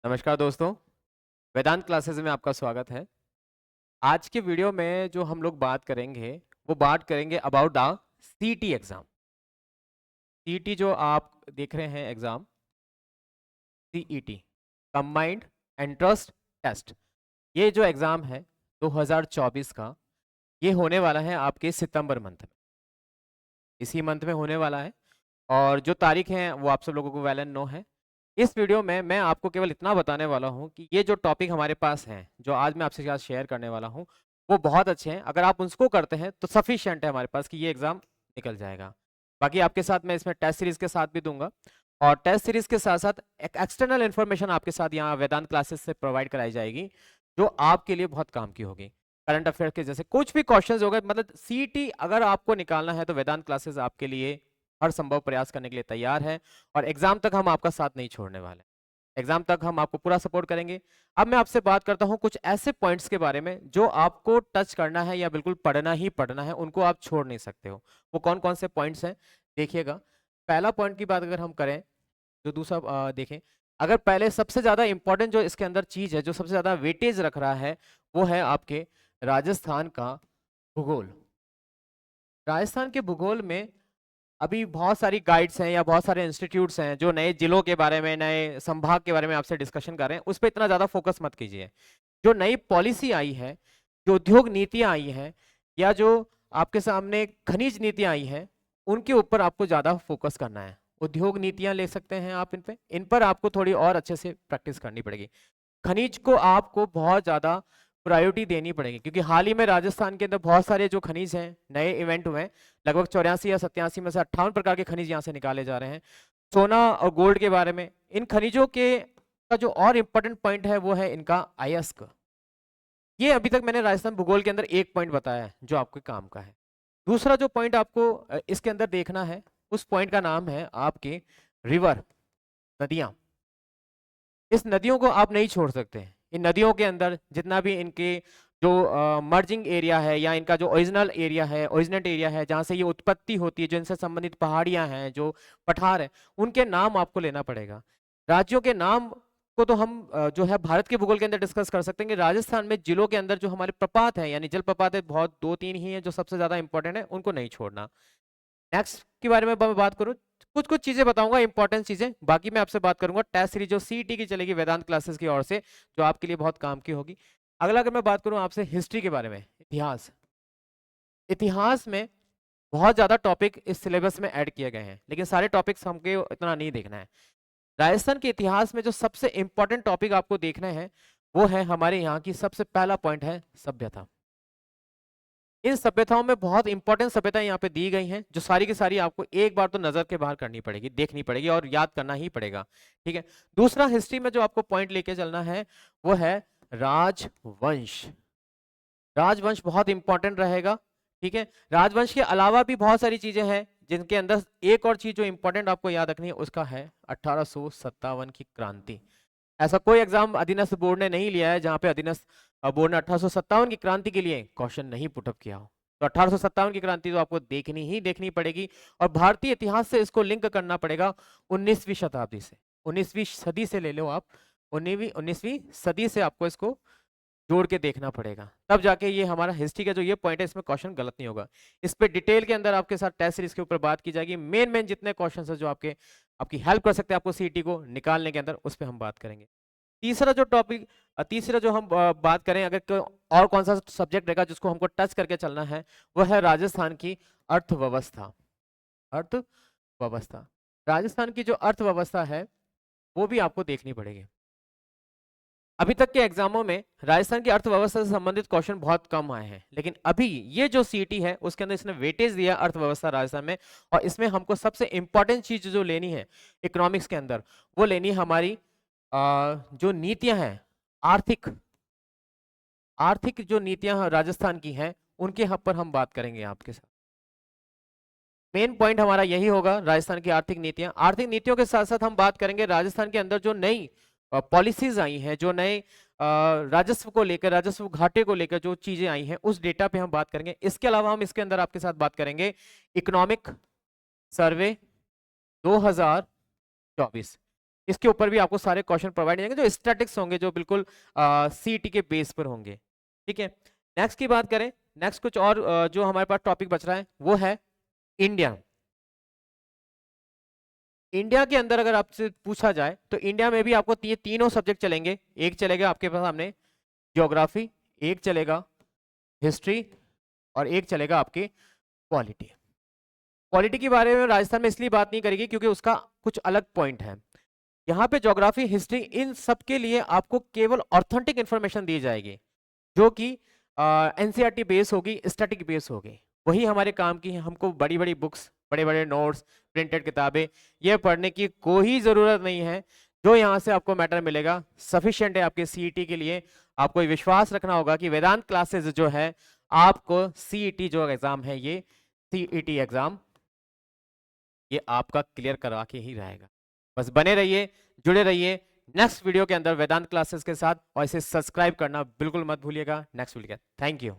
नमस्कार दोस्तों, वेदांत क्लासेस में आपका स्वागत है। आज के वीडियो में जो हम लोग बात करेंगे, वो बात करेंगे about the CET exam. CET जो आप देख रहे हैं exam, CET combined entrance test, ये जो एग्ज़ाम है 2024 का, ये होने वाला है आपके सितंबर मंथ में। इसी मंथ में होने वाला है और जो तारीख है वो आप सब लोगों को वेल एंड नो है। इस वीडियो में मैं आपको केवल इतना बताने वाला हूँ कि ये जो टॉपिक हमारे पास हैं, जो आज मैं आपसे साथ शेयर करने वाला हूँ, वो बहुत अच्छे हैं। अगर आप उसको करते हैं तो सफिशिएंट है हमारे पास कि ये एग्ज़ाम निकल जाएगा। बाकी आपके साथ मैं इसमें टेस्ट सीरीज़ के साथ भी दूँगा और टेस्ट सीरीज़ के साथ-साथ एक एक्सटर्नल इन्फॉर्मेशन आपके साथ यहाँ वेदांत क्लासेस से प्रोवाइड कराई जाएगी, जो आपके लिए बहुत काम की होगी। करंट अफेयर के जैसे कुछ भी क्वेश्चंस हो गए, मतलब सीईटी अगर आपको निकालना है तो वेदांत क्लासेस आपके लिए हर संभव प्रयास करने के लिए तैयार है और एग्जाम तक हम आपका साथ नहीं छोड़ने वाले। एग्जाम तक हम आपको पूरा सपोर्ट करेंगे। अब मैं आपसे बात करता हूं कुछ ऐसे पॉइंट्स के बारे में जो आपको टच करना है या बिल्कुल पढ़ना ही पढ़ना है, उनको आप छोड़ नहीं सकते हो। वो कौन कौन से पॉइंट्स हैं देखिएगा। पहला पॉइंट की बात अगर हम करें, जो दूसरा देखें, अगर पहले सबसे ज्यादा इंपॉर्टेंट जो इसके अंदर चीज है, जो सबसे ज्यादा वेटेज रख रहा है, वो है आपके राजस्थान का भूगोल। राजस्थान के भूगोल में अभी बहुत सारी गाइड्स हैं या बहुत सारे इंस्टीट्यूट्स हैं जो नए जिलों के बारे में, नए संभाग के बारे में आपसे डिस्कशन कर रहे हैं। उस पर इतना ज़्यादा फोकस मत कीजिए। जो नई पॉलिसी आई है, जो उद्योग नीतियां आई हैं, या जो आपके सामने खनिज नीतियां आई हैं, उनके ऊपर आपको ज़्यादा फोकस करना है। उद्योग नीतियां ले सकते हैं आप, इन पर आपको थोड़ी और अच्छे से प्रैक्टिस करनी पड़ेगी। खनिज को आपको बहुत ज़्यादा प्रायोरिटी देनी पड़ेगी, क्योंकि हाल ही में राजस्थान के अंदर बहुत सारे जो खनिज हैं, नए इवेंट हुए हैं। लगभग 84 या 87 में से 58 प्रकार के खनिज यहाँ से निकाले जा रहे हैं। सोना और गोल्ड के बारे में, इन खनिजों के का जो और इम्पोर्टेंट पॉइंट है वो है इनका अयस्क। ये अभी तक मैंने राजस्थान भूगोल के अंदर एक पॉइंट बताया है जो आपके काम का है। दूसरा जो पॉइंट आपको इसके अंदर देखना है, उस पॉइंट का नाम है आपके रिवर, नदियां। इस नदियों को आप नहीं छोड़ सकते। इन नदियों के अंदर जितना भी इनके जो मर्जिंग एरिया है, या इनका जो ओरिजिनल एरिया है, ओरिजिनेट एरिया है, जहाँ से ये उत्पत्ति होती है, जो इनसे संबंधित पहाड़ियाँ हैं, जो पठार हैं, उनके नाम आपको लेना पड़ेगा। राज्यों के नाम को तो हम जो है भारत के भूगोल के अंदर डिस्कस कर सकते हैं कि राजस्थान में जिलों के अंदर जो हमारे प्रपात है, यानी जलप्रपात है, बहुत 2-3 ही हैं जो सबसे ज्यादा इंपॉर्टेंट है, उनको नहीं छोड़ना। नेक्स्ट के बारे में मैं बात करूं, कुछ कुछ चीजें बताऊंगा, इंपॉर्टेंट चीजें। बाकी मैं आपसे बात करूंगा टेस्ट सीरीज जो सीईटी की चलेगी वेदांत क्लासेस की ओर से, जो आपके लिए बहुत काम की होगी। अगला अगर मैं बात करूं आपसे हिस्ट्री के बारे में, इतिहास। इतिहास में बहुत ज्यादा टॉपिक इस सिलेबस में ऐड किए गए हैं, लेकिन सारे टॉपिक्स हमको इतना नहीं देखना है। राजस्थान के इतिहास में जो सबसे इंपॉर्टेंट टॉपिक आपको देखना है, वो है हमारे यहाँ की सबसे पहला पॉइंट है सभ्यता। इन सभ्यताओं में बहुत इंपॉर्टेंट सभ्यताएं यहाँ पे दी गई हैं, जो सारी की सारी आपको एक बार तो नजर के बाहर करनी पड़ेगी, देखनी पड़ेगी और याद करना ही पड़ेगा। ठीक है। दूसरा हिस्ट्री में जो आपको पॉइंट लेके चलना है, वो है राजवंश। राजवंश बहुत इंपॉर्टेंट रहेगा। ठीक है। राजवंश के अलावा भी बहुत सारी चीजें हैं, जिनके अंदर एक और चीज जो इंपॉर्टेंट आपको याद रखनी है, उसका है 1857 की क्रांति। ऐसा कोई एग्जाम अधीनस्थ बोर्ड ने नहीं लिया है जहां पे अधीनस्थ बोर्ड ने 1857 की क्रांति के लिए क्वेश्चन नहीं पुटअप किया हो। तो 1857 की क्रांति तो आपको देखनी ही देखनी पड़ेगी, और भारतीय इतिहास से इसको लिंक करना पड़ेगा 19वीं शताब्दी से। 19वीं सदी से ले लो आप, 19वीं सदी से आपको इसको जोड़ के देखना पड़ेगा, तब जाके ये हमारा हिस्ट्री का जो ये पॉइंट है, इसमें क्वेश्चन गलत नहीं होगा। इस पे डिटेल के अंदर आपके साथ टेस्ट सीरीज के ऊपर बात की जाएगी। मेन मेन जितने क्वेश्चन है जो आपकी हेल्प कर सकते हैं आपको सीईटी को निकालने के अंदर, उस पर हम बात करेंगे। तीसरा जो टॉपिक, तीसरा जो हम बात करें, अगर और कौन सा सब्जेक्ट रहेगा जिसको हमको टच करके चलना है, वो है राजस्थान की अर्थव्यवस्था। अर्थव्यवस्था, राजस्थान की जो अर्थव्यवस्था है, वो भी आपको देखनी पड़ेगी। अभी तक के एग्जामों में राजस्थान की अर्थव्यवस्था से संबंधित क्वेश्चन बहुत कम आए हैं, लेकिन अभी ये जो सीईटी है उसके अंदर इसने वेटेज दिया अर्थव्यवस्था राजस्थान में, और इसमें हमको सबसे इंपॉर्टेंट चीज जो लेनी है इकोनॉमिक्स के अंदर, वो लेनी है हमारी जो नीतियां हैं, आर्थिक आर्थिक जो नीतियां राजस्थान की हैं, उनके यहाँ पर हम बात करेंगे आपके साथ। मेन पॉइंट हमारा यही होगा, राजस्थान की आर्थिक नीतियां। आर्थिक नीतियों के साथ साथ हम बात करेंगे राजस्थान के अंदर जो नई पॉलिसीज आई हैं, जो नए राजस्व को लेकर, राजस्व घाटे को लेकर जो चीजें आई हैं, उस डेटा पे हम बात करेंगे। इसके अलावा हम इसके अंदर आपके साथ बात करेंगे इकोनॉमिक सर्वे 2024। इसके ऊपर भी आपको सारे क्वेश्चन प्रोवाइड करेंगे जो स्टैटिक्स होंगे, जो बिल्कुल सीईटी के बेस पर होंगे। ठीक है, नेक्स्ट की बात करें, नेक्स्ट कुछ और जो हमारे पास टॉपिक बच रहा है वो है इंडिया। इंडिया के अंदर अगर आपसे पूछा जाए तो इंडिया में भी आपको तीनों सब्जेक्ट चलेंगे। एक चलेगा आपके पास सामने ज्योग्राफी, एक चलेगा हिस्ट्री और एक चलेगा आपकी पॉलिटी। पॉलिटी के बारे में राजस्थान में इसलिए बात नहीं करेगी क्योंकि उसका कुछ अलग पॉइंट है। यहाँ पे ज्योग्राफी, हिस्ट्री, इन सब के लिए आपको केवल ऑथेंटिक इंफॉर्मेशन दी जाएगी जो कि एनसीईआरटी बेस होगी, स्टैटिक बेस होगी। वही हमारे काम की है। हमको बड़ी बड़ी बुक्स, बड़े बड़े नोट्स, प्रिंटेड किताबें ये पढ़ने की कोई ज़रूरत नहीं है। जो यहाँ से आपको मैटर मिलेगा सफिशिएंट है आपके सीईटी के लिए। आपको ये विश्वास रखना होगा कि वेदांत क्लासेस जो है आपको सीईटी जो एग्ज़ाम है, ये सीईटी एग्ज़ाम ये आपका क्लियर करवा के ही रहेगा। बस बने रहिए, जुड़े रहिए नेक्स्ट वीडियो के अंदर वेदांत क्लासेस के साथ, और इसे सब्सक्राइब करना बिल्कुल मत भूलिएगा। Next video, thank you.